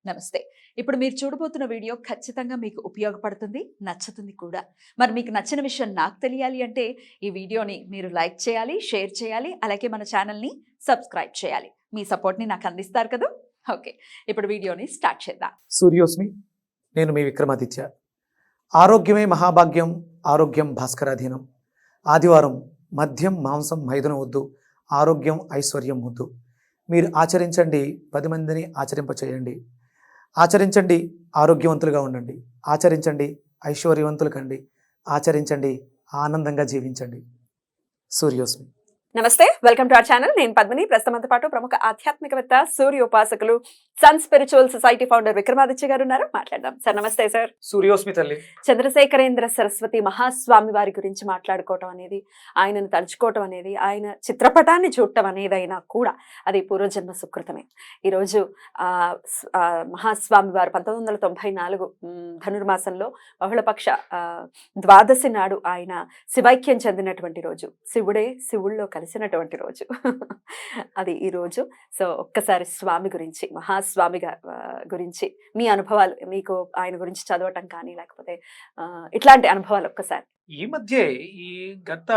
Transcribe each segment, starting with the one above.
నమస్తే. ఇప్పుడు మీరు చూడబోతున్న వీడియో ఖచ్చితంగా మీకు ఉపయోగపడుతుంది, నచ్చుతుంది కూడా. మరి మీకు నచ్చిన విషయం నాకు తెలియాలి అంటే ఈ వీడియోని మీరు లైక్ చేయాలి, షేర్ చేయాలి, అలాగే మన ఛానల్‌ని సబ్స్క్రైబ్ చేయాలి. మీ సపోర్ట్‌ని నాకు అందిస్తారు కదూ! ఓకే. ఇప్పుడు వీడియోని స్టార్ట్ చేద్దాం. సూర్యోస్మి, నేను మీ విక్రమాదిత్య. ఆరోగ్యమే మహాభాగ్యం, ఆరోగ్యం భాస్కరాధీనం. ఆదివారం మద్యం మాంసం మైదనం వద్దు, ఆరోగ్యం ఐశ్వర్యం ముద్దు. మీరు ఆచరించండి, 10 మందిని ఆచరింపచేయండి. ఆచరించండి, ఆరోగ్యవంతులుగా ఉండండి. ఆచరించండి, ఐశ్వర్యవంతులు కండి. ఆచరించండి, ఆనందంగా జీవించండి. సూర్యోస్మి. నమస్తే, వెల్కమ్ టు అవర్ ఛానల్. నేను పద్మిని. ప్రస్తుతంతో పాటు ప్రముఖ ఆధ్యాత్మికవేత్త, సూర్య ఉపాసకులు, sun spiritual society founder Vikramaditya గారు ఉన్నారు. మాట్లాడదాం. సార్ నమస్తే. సార్ సూర్యోస్మి తల్లి. చంద్రశేఖరేంద్ర సరస్వతి మహాస్వామి వారి గురించి మాట్లాడుకోవటం అనేది, ఆయనను తలుచుకోవటం అనేది, ఆయన చిత్రపటాన్ని చూడటం అనేదైనా కూడా అది పూర్వజన్మ సుకృతమే. ఈరోజు మహాస్వామి వారు 1994 ధనుర్మాసంలో బహుళపక్ష ద్వాదశి నాడు ఆయన శివైక్యం చెందినటువంటి రోజు. శివుడే శివుల్లో కలిసినటువంటి రోజు అది ఈ రోజు. సో ఒక్కసారి స్వామి గురించి, మహాస్వామి గురించి మీ అనుభవాలు, మీకు ఆయన గురించి చదవటం కానీ లేకపోతే ఇట్లాంటి అనుభవాలు ఒక్కసారి. ఈ మధ్య ఈ గత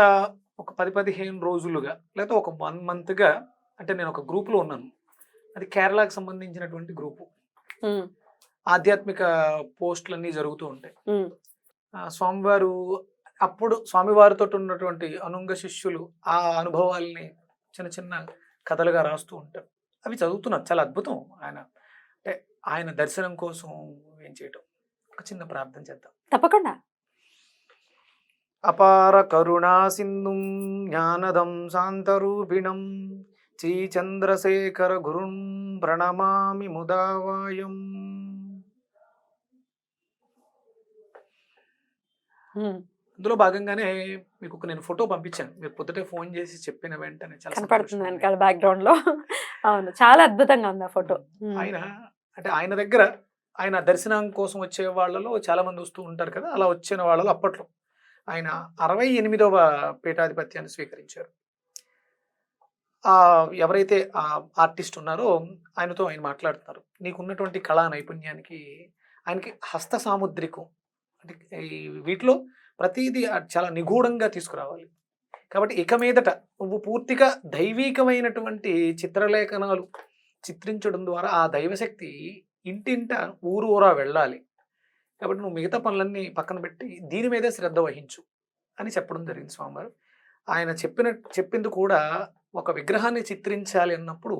ఒక 10-15 రోజులుగా లేదా ఒక 1 monthగా అంటే నేను ఒక గ్రూప్లో ఉన్నాను. అది కేరళకు సంబంధించినటువంటి గ్రూపు. ఆధ్యాత్మిక పోస్టులన్నీ జరుగుతూ ఉంటాయి. స్వామివారు అప్పుడు స్వామివారితో ఉన్నటువంటి అనుంగ శిష్యులు ఆ అనుభవాల్ని చిన్న చిన్న కథలుగా రాస్తూ ఉంటారు. అవి చదువుతున్నారు. చాలా అద్భుతం. అంటే ఆయన దర్శనం కోసం ఏం చేయటం. ఒక చిన్న ప్రార్థన చేద్దాం. తప్పకుండా. అపార కరుణా సింధుం జ్ఞానదం శాంతరూపిణం శ్రీ చంద్రశేఖర గురుం ప్రణమామి ముదావాయం. అందులో భాగంగానే మీకు నేను ఫోటో పంపించాను. మీరు పొద్దుటే ఫోన్ చేసి చెప్పిన వెంటనే చాలా కనపడుతుంది వెనకాల బ్యాక్గ్రౌండ్ లో. అవును, చాలా అద్భుతంగా ఉంది ఆ ఫోటో. ఆయన దగ్గర ఆయన దర్శనం కోసం వచ్చే వాళ్ళలో చాలా మంది వస్తూ ఉంటారు కదా. అలా వచ్చిన వాళ్ళలో అప్పట్లో ఆయన 68వ పీఠాధిపత్యాన్ని స్వీకరించారు. ఎవరైతే ఆర్టిస్ట్ ఉన్నారో ఆయనతో ఆయన మాట్లాడుతున్నారు. నీకున్నటువంటి కళా నైపుణ్యానికి ఆయనకి హస్త సాముద్రికం అంటే వీటిలో ప్రతిదీ చాలా నిగూఢంగా తీసుకురావాలి. కాబట్టి ఇక మీదట నువ్వు పూర్తిగా దైవీకమైనటువంటి చిత్రలేఖనాలు చిత్రించడం ద్వారా ఆ దైవశక్తి ఇంటింట ఊరూరా వెళ్ళాలి. కాబట్టి నువ్వు మిగతా పనులన్నీ పక్కన పెట్టి దీని మీదే శ్రద్ధ వహించు అని చెప్పడం జరిగింది స్వామివారు. ఆయన చెప్పింది కూడా ఒక విగ్రహాన్ని చిత్రించాలి అన్నప్పుడు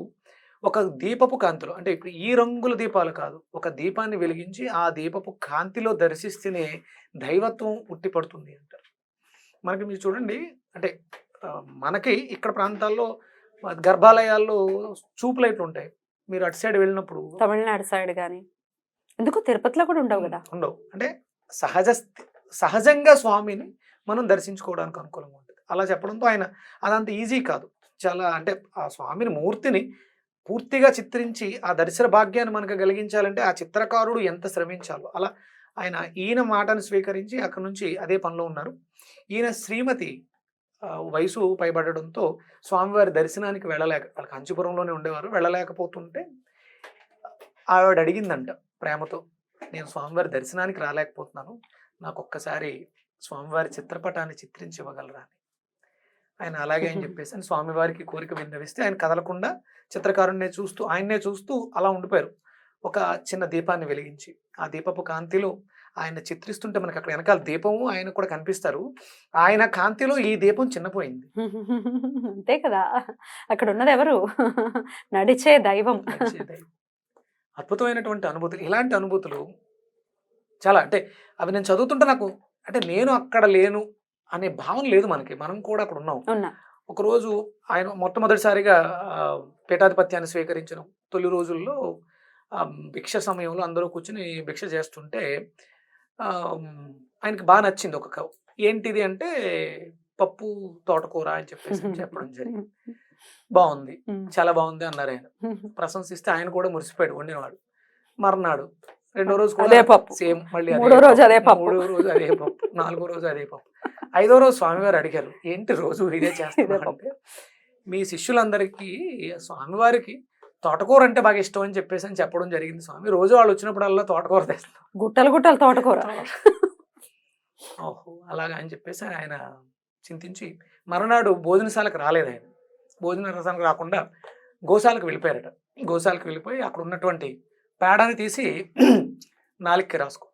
ఒక దీపపు కాంతిలో, అంటే ఇప్పుడు ఈ రంగుల దీపాలు కాదు, ఒక దీపాన్ని వెలిగించి ఆ దీపపు కాంతిలో దర్శిస్తేనే దైవత్వం ఉట్టిపడుతుంది అంటారు. మనకి మీరు చూడండి, అంటే మనకి ఇక్కడ ప్రాంతాల్లో గర్భాలయాల్లో చూపు లైట్లు ఉంటాయి. మీరు అటు సైడ్ వెళ్ళినప్పుడు, తమిళనాడు సైడ్ కానీ ఎందుకు తిరుపతిలో కూడా ఉండవు కదా. ఉండవు. అంటే సహజంగా స్వామిని మనం దర్శించుకోవడానికి అనుకూలంగా ఉంటుంది. అలా చెప్పడంతో ఆయన అదంత ఈజీ కాదు. చాలా అంటే ఆ స్వామిని మూర్తిని పూర్తిగా చిత్రించి ఆ దర్శన భాగ్యాన్ని మనకు కలిగించాలంటే ఆ చిత్రకారుడు ఎంత శ్రమించాలో అలా ఈయన మాటను స్వీకరించి అక్కడి నుంచి అదే పనిలో ఉన్నారు. ఈయన శ్రీమతి వయసు పైబడడంతో స్వామివారి దర్శనానికి వెళ్ళలేక, వాళ్ళ కాంచీపురంలోనే ఉండేవారు, వెళ్ళలేకపోతుంటే ఆవిడ అడిగిందంట ప్రేమతో, నేను స్వామివారి దర్శనానికి రాలేకపోతున్నాను, నాకు ఒక్కసారి స్వామివారి చిత్రపటాన్ని చిత్రించి ఇవ్వగలరా అని. ఆయన అలాగే అని చెప్పేసి అని స్వామివారికి కోరిక విన్నవిస్తే ఆయన కదలకుండా చిత్రకారుణ్ణే చూస్తూ ఆయన్నే చూస్తూ అలా ఉండిపోయారు. ఒక చిన్న దీపాన్ని వెలిగించి ఆ దీపపు కాంతిలో ఆయన చిత్రిస్తుంటే మనకి అక్కడ వెనకాల దీపము ఆయన కూడా కనిపిస్తారు. ఆయన కాంతిలో ఈ దీపం చిన్నపోయింది. అంతే కదా, అక్కడ ఉన్నది ఎవరు? నడిచే దైవం. అద్భుతమైనటువంటి అనుభూతులు. ఇలాంటి అనుభూతులు చాలా, అంటే అవి నేను చదువుతుంటే నాకు అంటే నేను అక్కడ లేను అనే భావన లేదు మనకి. మనం కూడా అక్కడ ఉన్నాం. ఒకరోజు ఆయన మొట్టమొదటిసారిగా పీఠాధిపత్యాన్ని స్వీకరించిన తొలి రోజుల్లో భిక్ష సమయంలో అందరూ కూర్చుని భిక్ష చేస్తుంటే ఆయనకి బాగా నచ్చింది ఒక కవ్. ఏంటిది అంటే పప్పు తోటకూర అని చెప్పేసి చెప్పడం జరిగింది. బాగుంది, చాలా బాగుంది అన్నారు ఆయన. ప్రశంసిస్తే ఆయన కూడా మురిసిపోయాడు వండినవాడు. మర్నాడు రెండో రోజు కూడా సేమ్, మళ్ళీ మూడో రోజు అదే పప్పు, 4వ రోజు అదే పప్పు. 5వ రోజు స్వామివారు అడిగారు, ఏంటి రోజు ఇదే చేస్తున్నారు? మీ శిష్యులందరికీ స్వామివారికి తోటకూర అంటే బాగా ఇష్టం అని చెప్పేసి అని చెప్పడం జరిగింది స్వామి. రోజు వాళ్ళు వచ్చినప్పుడల్లా తోటకూర తెస్తాం. గుట్టలు గుట్టలు తోటకూర. ఓహో! అలాగా అని చెప్పేసి ఆయన చింతించి మరునాడు భోజనశాలకు రాలేదు ఆయన. భోజనశాలకు రాకుండా గోశాలకు వెళ్ళిపోయారట. గోశాలకు వెళ్ళిపోయి అక్కడ ఉన్నటువంటి పేడని తీసి నాలుకకి రాసుకో.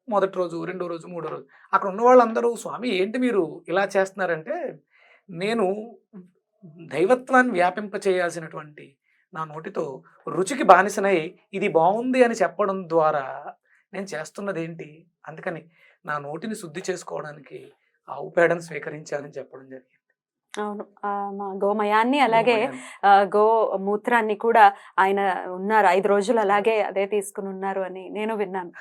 మొదటి రోజు, రెండో రోజు, మూడో రోజు అక్కడ ఉన్న వాళ్ళందరూ స్వామి ఏంటి మీరు ఇలా చేస్తున్నారంటే, నేను దైవత్వాన్ని వ్యాపింప చేయాల్సినటువంటి నా నోటితో రుచికి బానిసనై ఇది బాగుంది అని చెప్పడం ద్వారా నేను చేస్తున్నది ఏంటి, అందుకని నా నోటిని శుద్ధి చేసుకోవడానికి ఆవు పేడను స్వీకరించాలని చెప్పడం జరిగింది. అవును. మా గోమయాన్ని అలాగే గోమయాన్ని. గో మూత్రాన్ని కూడా ఆయన ఉన్నారు 5 రోజులు అలాగే అదే తీసుకుని ఉన్నారు అని నేను విన్నాను.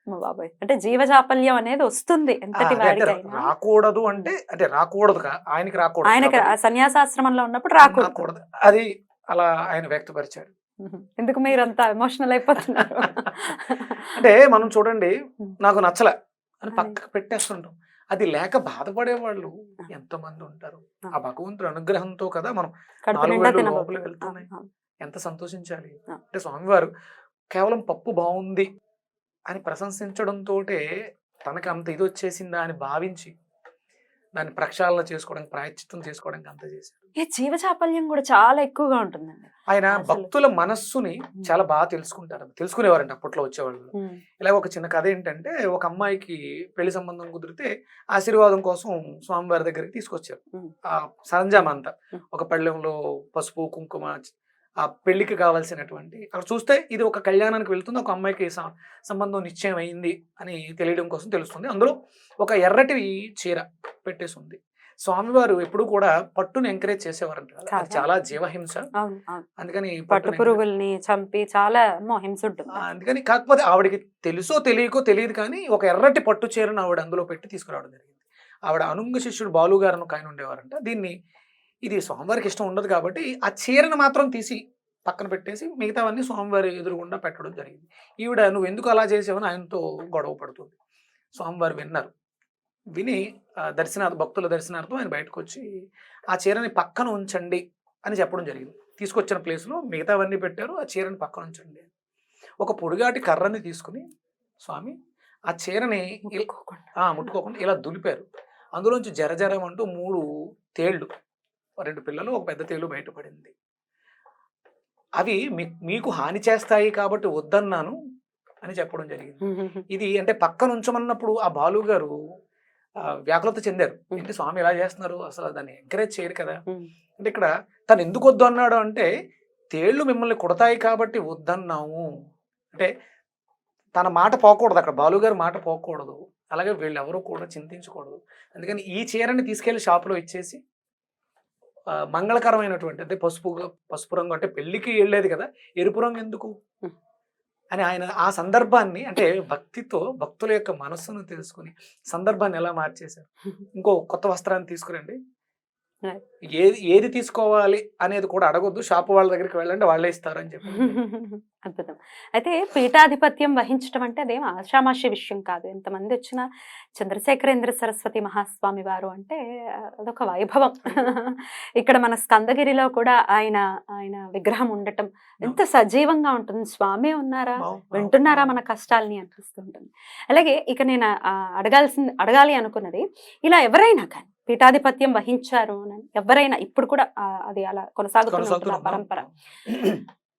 మా బాబాయ్ అంటే జీవజాపల్యం అనేది వస్తుంది ఎంతటి అదే అంటే వాడికైనా. రాకూడదు అంటే రాకూడదు ఆయనకి రాకూడదు ఆయనకి కాబట్టి ఆ సన్యాసాశ్రమంలో ఉన్నప్పుడు రాకూడదు. రాకూడదు అది అలా ఆయన వ్యక్తపరిచాడు. ఎందుకు మీరు అంత ఎమోషనల్ అయిపోతున్నారు? అంటే మనం చూడండి, నాకు నచ్చలే అని పక్కకు పెట్టేస్తుంటాం. అది లేక బాధపడే వాళ్ళు ఎంతమంది ఉంటారు. ఆ భగవంతుడి అనుగ్రహంతో కదా మనం కడుపు 4 నిండా వేళ్ళు తినబోతున్నారు. లోపలికి వెళ్తున్నాయి. అవును. ఎంత సంతోషించాలి. ఆ. అంటే స్వామివారు కేవలం పప్పు బాగుంది అని ప్రశంసించడంతో తనకి అంత ఇది వచ్చేసిందా అని భావించి దాన్ని ప్రక్షాళన చేసుకోవడానికి, ప్రాయశ్చిత్తం చేసుకోవడానికి అంత చేశారు. ఈ జీవచాపల్యం కూడా చాలా ఎక్కువగా ఉంటుందండి. ఆయన అసలు. భక్తుల మనస్సుని చాలా బాగా తెలుసుకుంటారు. తెలుసుకునేవారండి అప్పట్లో వచ్చేవాళ్ళు. ఇలా ఒక చిన్న కథ ఏంటంటే, ఒక అమ్మాయికి పెళ్లి సంబంధం కుదిరితే ఆశీర్వాదం కోసం స్వామివారి దగ్గరికి తీసుకొచ్చారు. ఆ సరంజామా అంతా ఒక పళ్ళెంలో పసుపు, కుంకుమ, ఆ పెళ్లికి కావాల్సినటువంటి, అక్కడ చూస్తే ఇది ఒక కళ్యాణానికి వెళ్తుంది, ఒక అమ్మాయికి సంబంధం నిశ్చయం అయింది అని తెలియడం కోసం తెలుస్తుంది. అందులో ఒక ఎర్రటి చీర పెట్టేసి ఉంది. స్వామివారు ఎప్పుడు కూడా పట్టును ఎంకరేజ్ చేసేవారంట కదా, అది చాలా జీవహింస. అవును, అవును. అందుకని పట్టు పురుగుల్ని చంపి చాలా హింస ఉంటుంది. అందుకని కాకపోతే ఆవిడకి తెలుసో తెలియకో తెలియదు కానీ ఒక ఎర్రటి పట్టు చీరను ఆవిడ అందులో పెట్టి తీసుకురావడం జరిగింది. ఆవిడ అనుంగ శిష్యుడు బాలు గారు ఒక ఆయన ఉండేవారంట. ఇది స్వామివారికి ఇష్టం ఉండదు కాబట్టి ఆ చీరను మాత్రం తీసి పక్కన పెట్టేసి మిగతావన్నీ స్వామివారి ఎదురుగుండా పెట్టడం జరిగింది. ఈవిడ నువ్వు ఎందుకు అలా చేసావని ఆయనతో గొడవ పడుతుంది. స్వామివారు విన్నారు. విని భక్తుల దర్శనార్థం ఆయన బయటకు వచ్చి ఆ చీరని పక్కన ఉంచండి అని చెప్పడం జరిగింది. తీసుకొచ్చిన ప్లేస్లో మిగతావన్నీ పెట్టారు, ఆ చీరని పక్కన ఉంచండి. ఒక పొడిగాటి కర్రని తీసుకుని స్వామి ఆ చీరని ముట్టుకోకుండా ఇలా దులిపారు. అందులోంచి జరజరమంటూ 3 తేళ్లు, 2 పిల్లలు, ఒక పెద్ద తేలు బయటపడింది. అవి మీకు హాని చేస్తాయి కాబట్టి వద్దన్నాను అని చెప్పడం జరిగింది. ఇది అంటే పక్కన ఉంచమన్నప్పుడు ఆ బాలు గారు వ్యాకులత చెందారు. ఏంటి స్వామి ఇలా చేస్తున్నారు, అసలు దాన్ని ఎంకరేజ్ చేయరు కదా. అంటే ఇక్కడ తను ఎందుకు వద్దు అన్నాడు అంటే, తేళ్లు మిమ్మల్ని కొడతాయి కాబట్టి వద్దన్నాము అంటే తన మాట పోకూడదు, అక్కడ బాలుగారు మాట పోకూడదు. అలాగే వీళ్ళెవరూ కూడా చింతించకూడదు. అందుకని ఈ చీరని తీసుకెళ్లి షాపులో ఇచ్చేసి మంగళకరమైనటువంటి అంటే పసుపు రంగు అంటే పెళ్లికి వెళ్ళేది కదా, ఎరుపు రంగు ఎందుకు అని ఆయన ఆ సందర్భాన్ని అంటే భక్తుల యొక్క మనస్సును తెలుసుకుని సందర్భాన్ని ఎలా మార్చేశారు. ఇంకో కొత్త వస్త్రాన్ని తీసుకురండి, ఏది తీసుకోవాలి అనేది కూడా అడగొద్దు, షాపు వాళ్ళ దగ్గరికి వెళ్ళండి వాళ్ళే ఇస్తారు అని చెప్పి. అద్భుతం. అయితే పీఠాధిపత్యం వహించడం అంటే అదేం ఆషామాషి విషయం కాదు. ఎంతమంది వచ్చినా చంద్రశేఖరేంద్ర సరస్వతి మహాస్వామి వారు అంటే అదొక వైభవం. ఇక్కడ మన స్కందగిరిలో కూడా ఆయన విగ్రహం ఉండటం ఎంత సజీవంగా ఉంటుంది. స్వామి ఉన్నారా, వింటున్నారా మన కష్టాలని అనిపిస్తుంటుంది. అలాగే ఇక నేను అడగాలి అనుకున్నది, ఇలా ఎవరైనా కానీ పీఠాధిపత్యం వహించారు అని ఎవరైనా ఇప్పుడు కూడా అది అలా కొనసాగుతున్న పరంపర,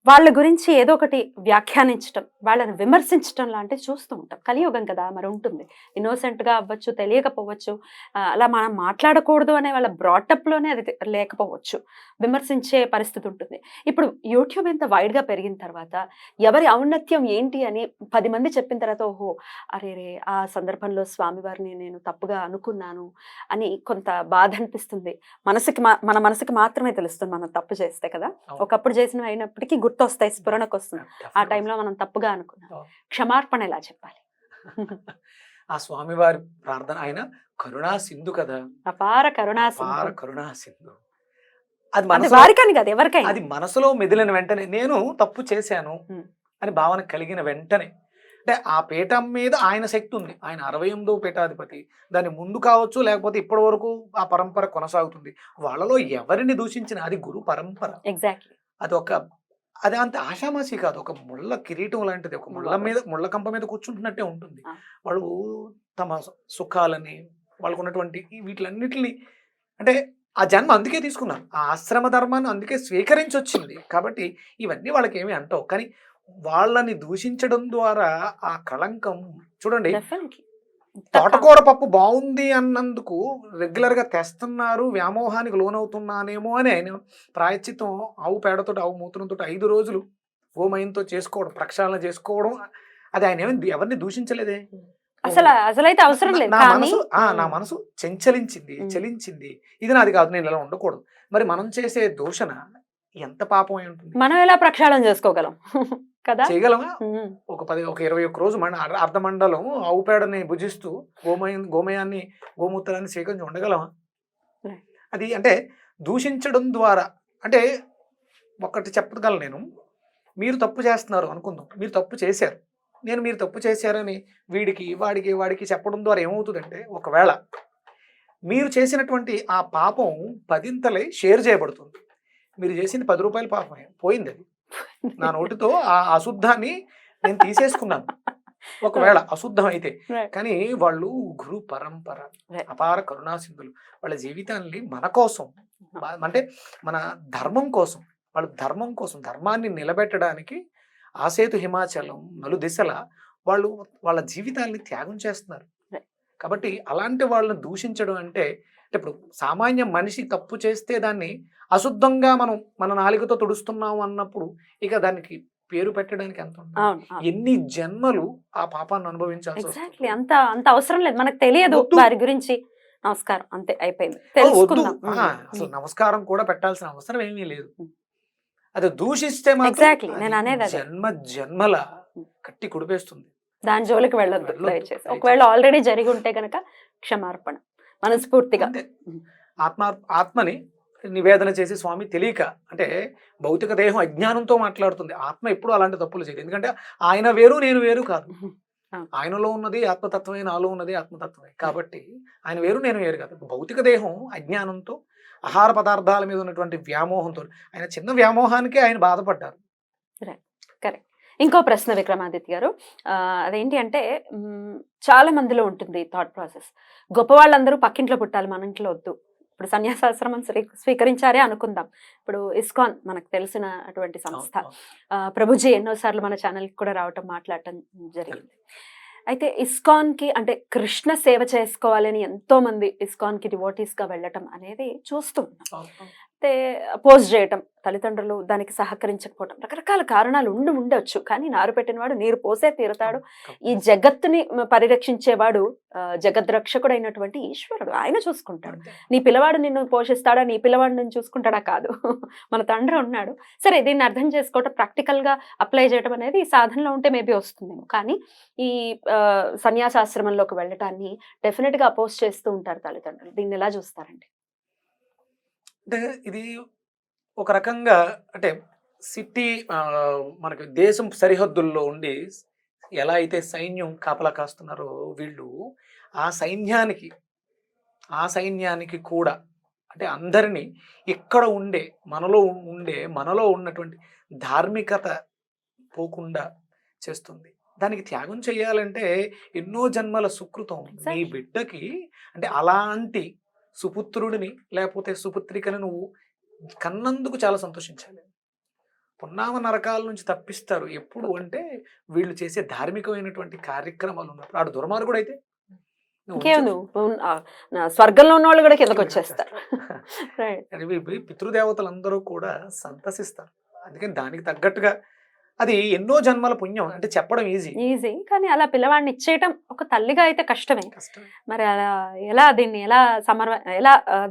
వాళ్ళ గురించి ఏదో ఒకటి వ్యాఖ్యానించటం, వాళ్ళని విమర్శించటం లాంటివి చూస్తూ ఉంటాం. కలియుగం కదా, మరి ఉంటుంది. ఇన్నోసెంట్గా అవ్వచ్చు, తెలియకపోవచ్చు, అలా మనం మాట్లాడకూడదు అనే వాళ్ళ బ్రాటప్లోనే అది లేకపోవచ్చు, విమర్శించే పరిస్థితి ఉంటుంది. ఇప్పుడు యూట్యూబ్ ఎంత వైడ్గా పెరిగిన తర్వాత ఎవరి ఔన్నత్యం ఏంటి అని 10 మంది చెప్పిన తర్వాత ఓహో అరే ఆ సందర్భంలో స్వామివారిని నేను తప్పుగా అనుకున్నాను అని కొంత బాధ అనిపిస్తుంది. మన మనసుకి మాత్రమే తెలుస్తుంది మనం తప్పు చేస్తే కదా. ఒకప్పుడు చేసినవి అయినప్పటికీ గుర్తొస్తాయి, స్ఫురణకు వస్తుంది. ఆ టైంలో మనం తప్పుగా అనుకున్నాం, క్షమార్పణ ఎలా చెప్పాలి? ఆ స్వామివారి ప్రార్థన, ఆయన కరుణా సింధు కదా, అపార కరుణా సింధు. అది వారికని కాదు ఎవరికైనా, అది మనసులో మెదిలిన వెంటనే నేను తప్పు చేశాను అని భావన కలిగిన వెంటనే, అంటే ఆ పీఠం మీద ఆయన శక్తి ఉంది. ఆయన 68వ పీఠాధిపతి. దాని ముందు కావచ్చు, లేకపోతే ఇప్పటి వరకు ఆ పరంపర కొనసాగుతుంది. వాళ్ళలో ఎవరిని దూషించిన అది గురు పరంపర. ఎగ్జాక్ట్లీ. అది ఒక అది అంత ఆషామాషి కాదు. ఒక ముళ్ళ కిరీటం లాంటిది. ఒక ముళ్ళ కంప మీద కూర్చుంటున్నట్టే ఉంటుంది. ఆ. వాళ్ళు తమ సుఖాలని, వాళ్ళకున్నటువంటి వీటిలన్నిటిని అంటే ఆ జన్మ అందుకే తీసుకున్నారు. ఆ ఆశ్రమ ధర్మాన్ని అందుకే స్వీకరించొచ్చింది. కాబట్టి ఇవన్నీ వాళ్ళకేమీ అంటవు. కానీ వాళ్ళని దూషించడం ద్వారా ఆ కళంకం చూడండి. డెఫినెట్లీ. తోటకూర పప్పు బాగుంది అన్నందుకు రెగ్యులర్‌గా తెస్తున్నారు, వ్యామోహానికి లోనవుతున్నానేమో అని ఆయన ప్రాయశ్చిత్తం ఆవు పేడతోటి, ఆవు మూత్రంతోటి 5 రోజులు గోమయంతో చేసుకోవడం, ప్రక్షాళన చేసుకోవడం. అది ఆయన ఎవరిని దూషించలేదే. అసలైతే అవసరం లేదు. నా మనసు చలించింది. ఇది నాది కాదు, నేను ఇలా ఉండకూడదు. మరి మనం చేసే దూషణ ఎంత పాపం అయి ఉంటుంది. మనం ఎలా ప్రక్షాళన చేసుకోగలం కదా? చేయగలమా? ఒక 21 రోజు అర్ధమండలం ఆవు పేడని భుజిస్తూ గోమయాన్ని, గోమూత్రాన్ని స్వీకరించి ఉండగలమా? అది అంటే దూషించడం ద్వారా అంటే ఒకటి చెప్పగలను నేను. మీరు తప్పు చేస్తున్నారు అనుకుందాం, మీరు తప్పు చేశారు, మీరు తప్పు చేశారని వాడికి చెప్పడం ద్వారా ఏమవుతుందంటే, ఒకవేళ మీరు చేసినటువంటి ఆ పాపం 10ంతలై షేర్ చేయబడుతుంది. మీరు చేసింది 10 రూపాయల పాపమే, పోయింది. అది నా నోటితో ఆ అశుద్ధాన్ని నేను తీసేసుకున్నాను. ఒకవేళ అశుద్ధం అయితే. కానీ వాళ్ళు గురు పరంపర, అపార కరుణాసింధులు. వాళ్ళ జీవితాన్ని మన కోసం, అంటే మన ధర్మం కోసం, వాళ్ళ ధర్మం కోసం, ధర్మాన్ని నిలబెట్టడానికి ఆసేతు హిమాచలం నలుదిశల వాళ్ళు వాళ్ళ జీవితాల్ని త్యాగం చేస్తున్నారు. కాబట్టి అలాంటి వాళ్ళని దూషించడం అంటే ఇప్పుడు సామాన్య మనిషి తప్పు చేస్తే దాన్ని అశుద్ధంగా మనం మన నాలుకతో తుడుస్తున్నాం అన్నప్పుడు ఇక దానికి పేరు పెట్టడానికి ఎంత ఉంటుంది? ఎన్ని జన్మలు ఆ పాపాన్ని అనుభవించాల్సి వస్తుంది. అంత అవసరం లేదు, మనకు తెలియదు వారి గురించి. నమస్కారం, అంతే, అయిపోయింది. అసలు నమస్కారం కూడా పెట్టాల్సిన అవసరం ఏమీ లేదు. అది దూషిస్తే మాత్రం జన్మల కట్టి కుడిపేస్తుంది. దాని జోలికి వెళ్ళొద్దు దయచేసి. ఒకవేళ ఆల్రెడీ జరిగి ఉంటే గనక క్షమార్పణ మనస్ఫూర్తిగా. ఆత్మని నివేదన చేసి స్వామి తెలియక, అంటే భౌతిక దేహం అజ్ఞానంతో మాట్లాడుతుంది. ఆత్మ ఎప్పుడు అలాంటి తప్పులు చేయదు. ఎందుకంటే ఆయన వేరు, నేను వేరు కాదు. ఆయనలో ఉన్నది ఆత్మతత్వమే, నాలో ఉన్నది ఆత్మతత్వమే. కాబట్టి ఆయన వేరు, నేను వేరు కాదు. భౌతిక దేహం అజ్ఞానంతో, ఆహార పదార్థాల మీద ఉన్నటువంటి వ్యామోహంతో, ఆయన చిన్న వ్యామోహానికే ఆయన బాధపడ్డారు. కరెక్ట్. ఇంకో ప్రశ్న విక్రమాదిత్య గారు, అదేంటి అంటే చాలా మందిలో ఉంటుంది థాట్ ప్రాసెస్, గొప్ప వాళ్ళందరూ పక్కింట్లో పుట్టాలి, మన ఇంట్లో వద్దు. ఇప్పుడు సన్యాసాశ్రమం స్వీకరించారే అనుకుందాం. ఇప్పుడు ఇస్కాన్ మనకు తెలిసిన అటువంటి సంస్థ, ప్రభుజీ ఎన్నోసార్లు మన ఛానల్కి కూడా రావటం, మాట్లాడటం జరిగింది. అయితే ఇస్కాన్కి అంటే కృష్ణ సేవ చేసుకోవాలని ఎంతో మంది ఇస్కాన్కి డివోటీస్గా వెళ్ళటం అనేది చూస్తూ ఉన్నాం. అయితే అపోజ్ చేయటం, తల్లిదండ్రులు దానికి సహకరించకపోవటం, రకరకాల కారణాలు ఉండవచ్చు. కానీ నారు పెట్టినవాడు నీరు పోసే తీరుతాడు. ఈ జగత్తుని పరిరక్షించేవాడు జగద్రక్షకుడు అయినటువంటి ఈశ్వరుడు, ఆయన చూసుకుంటాడు. నీ పిల్లవాడు నిన్ను పోషిస్తాడా, నీ పిల్లవాడు నిన్ను చూసుకుంటాడా? కాదు, మన తండ్రి ఉన్నాడు. సరే, దీన్ని అర్థం చేసుకోవటం, ప్రాక్టికల్గా అప్లై చేయడం అనేది ఈ సాధనలో ఉంటే మేబీ వస్తుందేమో. కానీ ఈ సన్యాసాశ్రమంలోకి వెళ్ళటాన్ని డెఫినెట్గా అపోజ్ చేస్తూ ఉంటారు తల్లిదండ్రులు. దీన్ని ఎలా చూస్తారండి? అంటే ఇది ఒక రకంగా అంటే సిటీ మనకి దేశం సరిహద్దుల్లో ఉండి ఎలా అయితే సైన్యం కాపలా కాస్తున్నారో వీళ్ళు ఆ సైన్యానికి కూడా అంటే అందరినీ ఇక్కడ మనలో ఉన్నటువంటి ధార్మికత పోకుండా చేస్తుంది. దానికి త్యాగం చేయాలంటే ఎన్నో జన్మల సుకృతం. నీ బిడ్డకి అంటే అలాంటి సుపుత్రుడిని లేకపోతే సుపుత్రికని నువ్వు కన్నందుకు చాలా సంతోషించాలి. పున్నామ నరకాల నుంచి తప్పిస్తారు ఎప్పుడు అంటే వీళ్ళు చేసే ధార్మికమైనటువంటి కార్యక్రమాలు ఉన్నప్పుడు. ఆడు దుర్మార్గుడు అయితే స్వర్గంలో ఉన్న వాళ్ళు కూడా కిందకు వచ్చేస్తారు. పితృదేవతలందరూ కూడా సంతసిస్తారు. అందుకని దానికి తగ్గట్టుగా అది ఎన్నో జన్మల పుణ్యం. అంటే చెప్పడం ఈజీ, కానీ అలా పిల్లవాడిని ఇచ్చేయటం ఒక తల్లిగా అయితే కష్టమే. మరి అలా ఎలా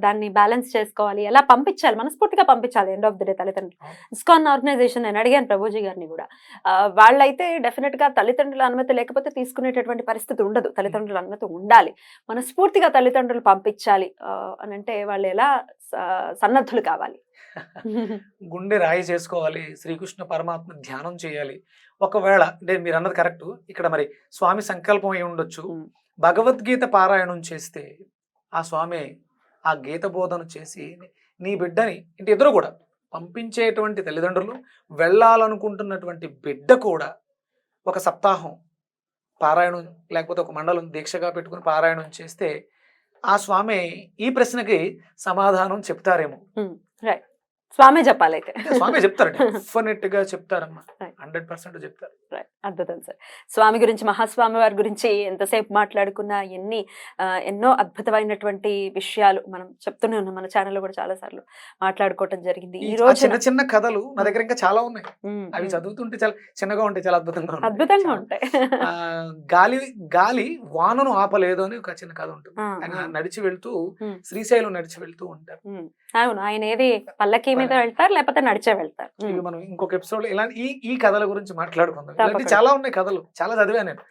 దాన్ని బ్యాలెన్స్ చేసుకోవాలి, ఎలా పంపించాలి, మనస్ఫూర్తిగా పంపించాలి. ఎండ్ ఆఫ్ ది డే తల్లిదండ్రులు. ఇస్కాన్ ఆర్గనైజేషన్ నేను అడిగాను ప్రభుజీ గారిని కూడా, వాళ్ళైతే డెఫినెట్ గా తల్లిదండ్రుల అనుమతి లేకపోతే తీసుకునేటటువంటి పరిస్థితి ఉండదు. తల్లిదండ్రుల అనుమతి ఉండాలి, మనస్ఫూర్తిగా తల్లిదండ్రులు పంపించాలి అని అంటే వాళ్ళు ఎలా సన్నద్ధులు కావాలి? గుండె రాయి చేసుకోవాలి, శ్రీకృష్ణ పరమాత్మ ధ్యానం చేయాలి. ఒకవేళ అంటే మీరు అన్నది కరెక్ట్, ఇక్కడ మరి స్వామి సంకల్పం అయి ఉండొచ్చు. భగవద్గీత పారాయణం చేస్తే ఆ స్వామి ఆ గీత బోధన చేసి నీ బిడ్డని ఇంటి ఇద్దరు కూడా పంపించేటువంటి తల్లిదండ్రులు, వెళ్ళాలనుకుంటున్నటువంటి బిడ్డ కూడా ఒక సప్తాహం పారాయణం లేకపోతే ఒక మండలం దీక్షగా పెట్టుకుని పారాయణం చేస్తే ఆ స్వామి ఈ ప్రశ్నకి సమాధానం చెప్తారేమో. రైట్, స్వామి చెప్పాలి అయితే. అంటే స్వామి చెప్తారు, డెఫినెట్ గా చెప్తారమ్మా, Right. 100% చెప్తారు. రైట్, అద్భుతం సార్. స్వామి గురించి, మహాస్వామి వారి గురించి ఎంతసేపు మాట్లాడుకున్నా ఎన్నో అద్భుతమైనటువంటి విషయాలు మనం చెప్తూనే ఉన్నాం. మన ఛానల్లో కూడా చాలా సార్లు మాట్లాడుకోవటం జరిగింది. ఈ ఆ రోజు చిన్న చిన్న కథలు నా దగ్గర ఇంకా చాలా ఉన్నాయి. అవి చదువుతుంటే చాలా చిన్నగా ఉంటాయి, చాలా అద్భుతంగా ఉంటాయి. అద్భుతంగా చాలా. ఉంటాయి. ఆ, గాలి వానను ఆపలేదు అని ఒక చిన్న కథ ఉంటుంది. ఆయన నడిచి వెళ్తూ శ్రీశైలం నడిచి వెళ్తూ ఉంటారు. అవును, ఆయన ఏది పల్లకి మీద వెళ్తారు లేకపోతే నడిచే వెళ్తారు. ఇవి మనం ఇంకొక ఎపిసోడ్ ఇలా ఈ కథల గురించి మాట్లాడుకుందాం. తప్పకుండా. ఇలాంటి చాలా ఉన్నాయి కథలు, చాలా చదివా నేను,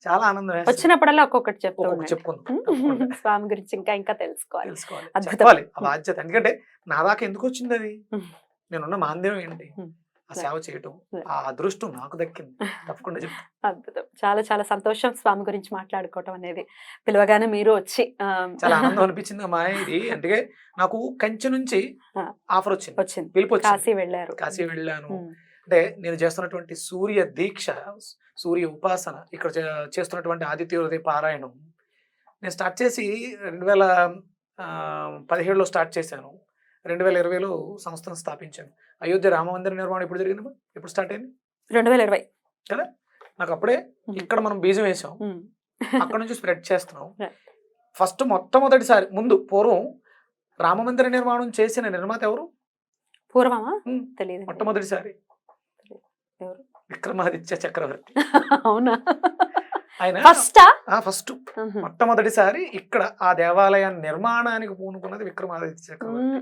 చాలా ఆనందం వేస్తుంది. వచ్చినప్పుడల్లా ఒక్కొక్కటి చెప్తూ ఒక్కొక్కటి ఉండండి. చెప్పుకుందాం, తప్పకుండా. స్వామి గురించి ఇంకా తెలుసుకోవాలి. తెలుసుకోవాలి, అద్భుతం. చెప్పాలి, ఆ బాధ్యత. ఎందుకంటే నా దాకా ఎందుకు వచ్చింది అది, ఉమ్. నేనున్న మాంద్యం ఏంటి, ఉమ్. ఆ సేవ చేయటం, Right. ఆ అదృష్టం నాకు దక్కింది, తప్పకుండా చెప్తాను. అద్భుతం, చాలా చాలా సంతోషం స్వామి గురించి మాట్లాడుకోవటం అనేది. పిలవగానే మీరు వచ్చి చాలా ఆనందం అనిపించింది అమ్మా ఇది. అంటే నాకు కంచి నుంచి ఆ. ఆఫర్ వచ్చింది, వచ్చింది, పిలుపు వచ్చింది. కాశీ వెళ్ళారు. కాశీ వెళ్ళాను. ఉమ్. అంటే నేను చేస్తున్నటువంటి సూర్య దీక్ష, సూర్య ఉపాసన, ఇక్కడ చేస్తున్నటువంటి ఆదిత్యోదయ పారాయణం నేను స్టార్ట్ చేసి 2017లో స్టార్ట్ చేశాను. 2020లో సంస్థను స్థాపించాను. అయోధ్య రామ మందిర నిర్మాణం ఎప్పుడు జరిగిందమ్మా, ఎప్పుడు స్టార్ట్ అయింది 2020. కదా? నాకు అప్పుడే ఇక్కడ మనం బీజం వేసాం, ఉమ్. అక్కడ నుంచి స్ప్రెడ్ చేస్తున్నాం. Right. ఫస్ట్ మొట్టమొదటిసారి పూర్వం రామ మందిర నిర్మాణం చేసిన నిర్మాత ఎవరు? పూర్వమా ఉమ్, తెలియదు. మొట్టమొదటిసారి ఎవరు? విక్రమాదిత్య చక్రవర్తి. అవునా? ఆయన ఫస్టా? ఫస్ట్ మొట్టమొదటిసారి ఇక్కడ ఆ దేవాలయ నిర్మాణానికి పూనుకున్నది విక్రమాదిత్య చక్రవర్తి.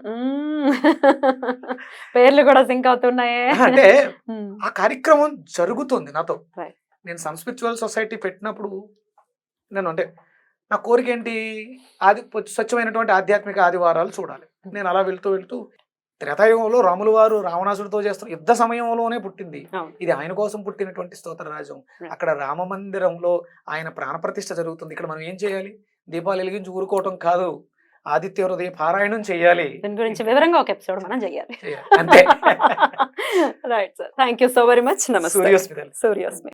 పేర్లు కూడా సింక్ అవుతున్నాయే. అంటే ఉమ్. ఆ కార్యక్రమం జరుగుతుంది నాతో. Right. నేను సన్ స్పిరిచువల్ సొసైటీ పెట్టినప్పుడు నేను అంటే నా కోరిక ఏంటి, స్వచ్ఛమైనటువంటి ఆధ్యాత్మిక ఆదివారాలు చూడాలి. నేను అలా వెళ్తూ త్రేతాయుగంలో రాముల వారు రావణాసుడితో చేస్తున్న యుద్ధ సమయంలోనే పుట్టింది. అవును. ఇది ఆయన కోసం పుట్టినటువంటి స్తోత్ర రాజ్యం. అక్కడ రామ మందిరంలో ఆయన ప్రాణప్రతిష్ఠ జరుగుతుంది. ఇక్కడ మనం ఏం చేయాలి, దీపాలు వెలిగించి ఊరుకోవటం కాదు, ఆదిత్య హృదయ పారాయణం చేయాలి. దీని గురించి వివరంగా ఒక ఎపిసోడ్ మనం చేయాలి. అంతే. Right sir, thank you so very much. నమస్తే. సూర్యోస్మితలు. సూర్యోస్మి.